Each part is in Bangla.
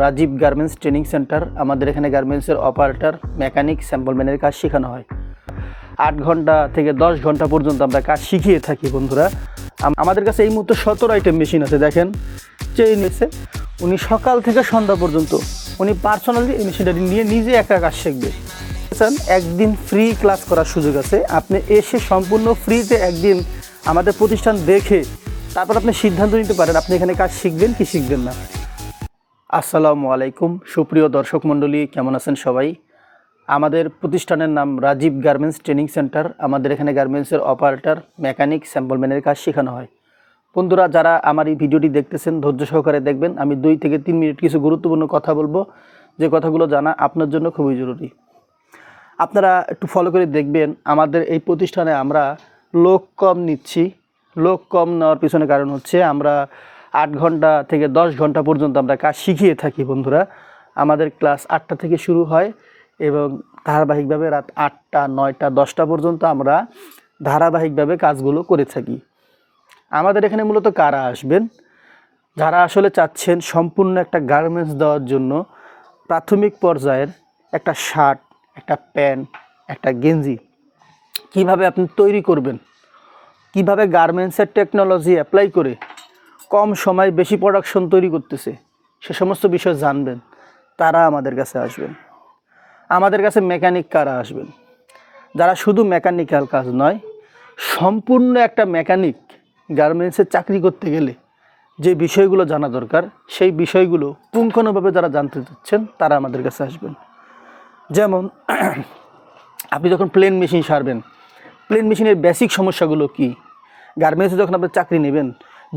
Rajib garments training centre. আমাদের এখানে গার্মেন্টসের অপারেটর, মেকানিক, স্যাম্পলম্যানের কাজ শেখানো হয়। 8 ঘন্টা থেকে 10 ঘন্টা পর্যন্ত আমরা কাজ শিখিয়ে থাকি বন্ধুরা। আমাদের কাছে এই মুহূর্তে 17 আইটেম মেশিন আছে। দেখেন চেয়ে নিয়েছে, উনি সকাল থেকে সন্ধ্যা পর্যন্ত উনি পার্সোনালি এই মেশিনটা নিয়ে নিজে একা কাজ শিখবে। একদিন ফ্রি ক্লাস করার সুযোগ আছে। আপনি এসে সম্পূর্ণ ফ্রিতে একদিন আমাদের প্রতিষ্ঠান দেখে তারপর আপনি সিদ্ধান্ত নিতে পারেন আপনি এখানে কাজ শিখবেন কি শিখবেন না। আসসালামু আলাইকুম সুপ্রিয় দর্শক মণ্ডলী, কেমন আছেন সবাই? আমাদের প্রতিষ্ঠানের নাম রাজীব গার্মেন্টস ট্রেনিং সেন্টার। আমাদের এখানে গার্মেন্টসের অপারেটর, মেকানিক, স্যাম্পলম্যানের কাজ শেখানো হয়। বন্ধুরা, যারা আমার এই ভিডিওটি দেখতেছেন ধৈর্য সহকারে দেখবেন। আমি 2 থেকে 3 মিনিট কিছু গুরুত্বপূর্ণ কথা বলবো, যে কথাগুলো জানা আপনার জন্য খুবই জরুরি। আপনারা একটু ফলো করে দেখবেন। আমাদের এই প্রতিষ্ঠানে আমরা লোক কম নিচ্ছি। লোক কম নেওয়ার পিছনে কারণ হচ্ছে আমরা 8 ঘন্টা থেকে 10 ঘন্টা পর্যন্ত আমরা কাজ শিখিয়ে থাকি বন্ধুরা। আমাদের ক্লাস 8টা থেকে শুরু হয় এবং ধারাবাহিকভাবে রাত 8টা, 9টা, 10টা পর্যন্ত আমরা ধারাবাহিকভাবে কাজগুলো করে থাকি। আমাদের এখানে মূলত কারা আসবেন? যারা আসলে চাচ্ছেন সম্পূর্ণ একটা গার্মেন্টস দেওয়ার জন্য প্রাথমিক পর্যায়ের একটা শার্ট, একটা প্যান্ট, একটা গেঞ্জি কিভাবে আপনি তৈরি করবেন, কিভাবে গার্মেন্টসের টেকনোলজি অ্যাপ্লাই করে কম সময়ে বেশি প্রোডাকশন তৈরি করতেছে, সে সমস্ত বিষয় জানবেন, তারা আমাদের কাছে আসবেন। আমাদের কাছে মেকানিক কারা আসবেন? যারা শুধু মেকানিক্যাল কাজ নয়, সম্পূর্ণ একটা মেকানিক গার্মেন্টসে চাকরি করতে গেলে যে বিষয়গুলো জানা দরকার, সেই বিষয়গুলো পুঙ্খানুপুঙ্খভাবে যারা জানতে চাচ্ছেন তারা আমাদের কাছে আসবেন। যেমন আপনি যখন প্লেন মেশিন সারবেন, প্লেন মেশিনের বেসিক সমস্যাগুলো কি, গার্মেন্টসে যখন আপনি চাকরি নেবেন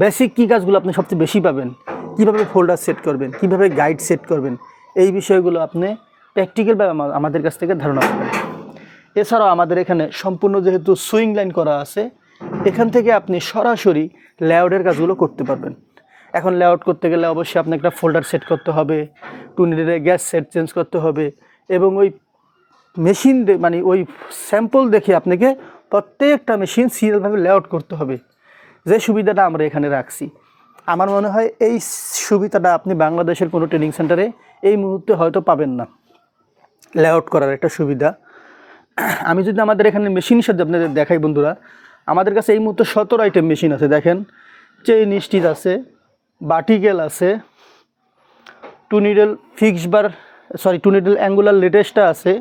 বেসিক কী কাজগুলো আপনি সবচেয়ে বেশি পাবেন, কীভাবে ফোল্ডার সেট করবেন, কীভাবে গাইড সেট করবেন, এই বিষয়গুলো আপনি প্র্যাকটিক্যালভাবে আমাদের কাছ থেকে ধারণা পাবেন। এছাড়াও আমাদের এখানে সম্পূর্ণ যেহেতু সুইং লাইন করা আছে, এখান থেকে আপনি সরাসরি লেআউটের কাজগুলো করতে পারবেন। এখন লেআউট করতে গেলে অবশ্যই আপনাকে একটা ফোল্ডার সেট করতে হবে, 2 নিডেলের গ্যাস সেট চেঞ্জ করতে হবে এবং ওই মেশিন মানে ওই স্যাম্পল দেখে আপনাকে প্রত্যেকটা মেশিন সিরিয়ালভাবে লেআউট করতে হবে। যে সুবিধাটা আমরা এখানে রাখছি, আমার মনে হয় এই সুবিধাটা আপনি বাংলাদেশের কোনো ট্রেনিং সেন্টারে এই মুহূর্তে হয়তো পাবেন না। লেআউট করার একটা সুবিধা। আমি যদি আমাদের এখানে মেশিনের সাথে আপনাদের দেখাই বন্ধুরা, আমাদের কাছে এই মুহূর্তে 17 আইটেম মেশিন আছে। দেখেন চেইন স্টিচ আছে, বাটিকেল আছে, 2 নিডেল ফিক্সড বার, 2 নিডেল অ্যাঙ্গুলার লেটেস্টটা আছে,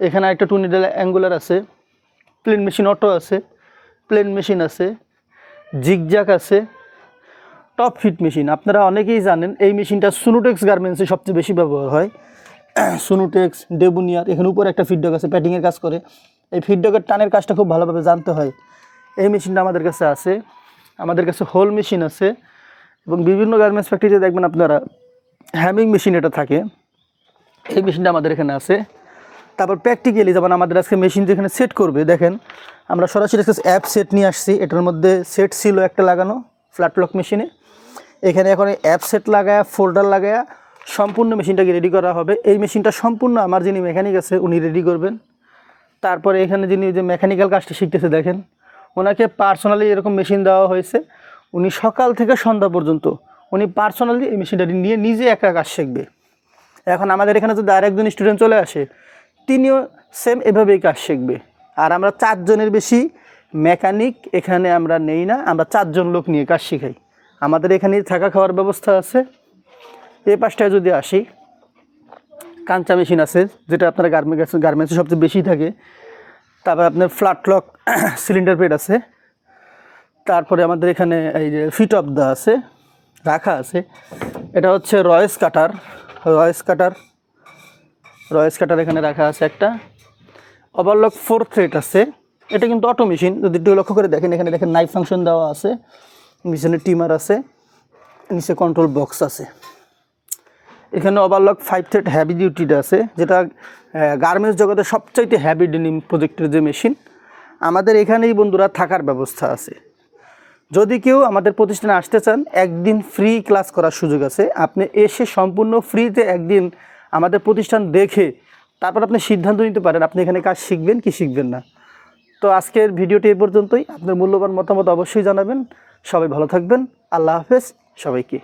এখানে একটা 2 নিডেল অ্যাঙ্গুলার আছে, প্লেন মেশিন অটো আছে, প্লেন মেশিন আছে, জিগজ্যাগ আছে, টপ ফিট মেশিন। আপনারা অনেকেই জানেন এই মেশিনটা সুনুটেক্স গার্মেন্টসে সবচেয়ে বেশি ব্যবহার হয়। সুনুটেক্স, ডেবুনিয়ার, এখানে উপরে একটা ফিডডক আছে, প্যাটিংয়ের কাজ করে। এই ফিডডকের টানের কাজটা খুব ভালোভাবে জানতে হয়। এই মেশিনটা আমাদের কাছে আছে। আমাদের কাছে হোল মেশিন আছে এবং বিভিন্ন গার্মেন্টস ফ্যাক্টরিতে দেখবেন আপনারা হ্যামিং মেশিন এটা থাকে, এই মেশিনটা আমাদের এখানে আছে। তারপর প্র্যাকটিক্যালি যেমন আমাদের আজকে মেশিন যেখানে সেট করবে, দেখেন আমরা সরাসরি অ্যাপ সেট নিয়ে আসছি। এটার মধ্যে সেট ছিল একটা লাগানো ফ্ল্যাট লক মেশিনে, এখানে এখন অ্যাপ সেট লাগায়া, ফোল্ডার লাগায়া সম্পূর্ণ মেশিনটাকে রেডি করা হবে। এই মেশিনটা সম্পূর্ণ আমার যিনি মেকানিক আছে উনি রেডি করবেন। তারপরে এখানে যিনি যে মেকানিক্যাল কাজটা শিখতেছে, দেখেন ওনাকে পার্সোনালি এরকম মেশিন দেওয়া হয়েছে। উনি সকাল থেকে সন্ধ্যা পর্যন্ত উনি পার্সোনালি এই মেশিনটা নিয়ে নিজে একা কাজ শিখবে। এখন আমাদের এখানে যদি আরেকজন স্টুডেন্ট চলে আসে, তিনিও সেম এভাবেই কাজ শিখবে। আর আমরা 4 জনের বেশি মেকানিক এখানে আমরা নেই না, আমরা 4 জন লোক নিয়ে কাজ শিখাই। আমাদের এখানে থাকা খাওয়ার ব্যবস্থা আছে। এই পাশটায় যদি আসি, কাঞ্চা মেশিন আছে, যেটা আপনার গার্মেন্টসে সবচেয়ে বেশি থাকে। তারপর আপনার ফ্ল্যাট লক সিলিন্ডার পেড আছে। তারপরে আমাদের এখানে এই যে ফিট অফ দা আছে, রাখা আছে। এটা হচ্ছে রয়েস কাটার এখানে রাখা আছে। একটা ওভারলক 4 থ্রেড আছে, এটা কিন্তু অটো মেশিন। যদি একটু লক্ষ্য করে দেখেন, এখানে দেখেন নাইফ ফাংশন দেওয়া আছে, নিচে টিমার আছে, নিচে কন্ট্রোল বক্স আছে। এখানে ওভারলক 5 থ্রেড হ্যাভি ডিউটিটা আছে, যেটা গার্মেন্টস জগতে সবচাইতে হ্যাভি ডেনিম প্রজেক্টের যে মেশিন। আমাদের এখানেই বন্ধুরা থাকার ব্যবস্থা আছে। যদি কেউ আমাদের প্রতিষ্ঠানে আসতে চান, একদিন ফ্রি ক্লাস করার সুযোগ আছে। আপনি এসে সম্পূর্ণ ফ্রিতে একদিন আমাদের প্রতিষ্ঠান দেখে তারপর আপনি সিদ্ধান্ত নিতে পারেন আপনি এখানে কাজ শিখবেন কি শিখবেন না। তো আজকের ভিডিওটি এই পর্যন্তই। আপনার মূল্যবান মতামত অবশ্যই জানাবেন। সবাই ভালো থাকবেন। আল্লাহ হাফেজ সবাইকে।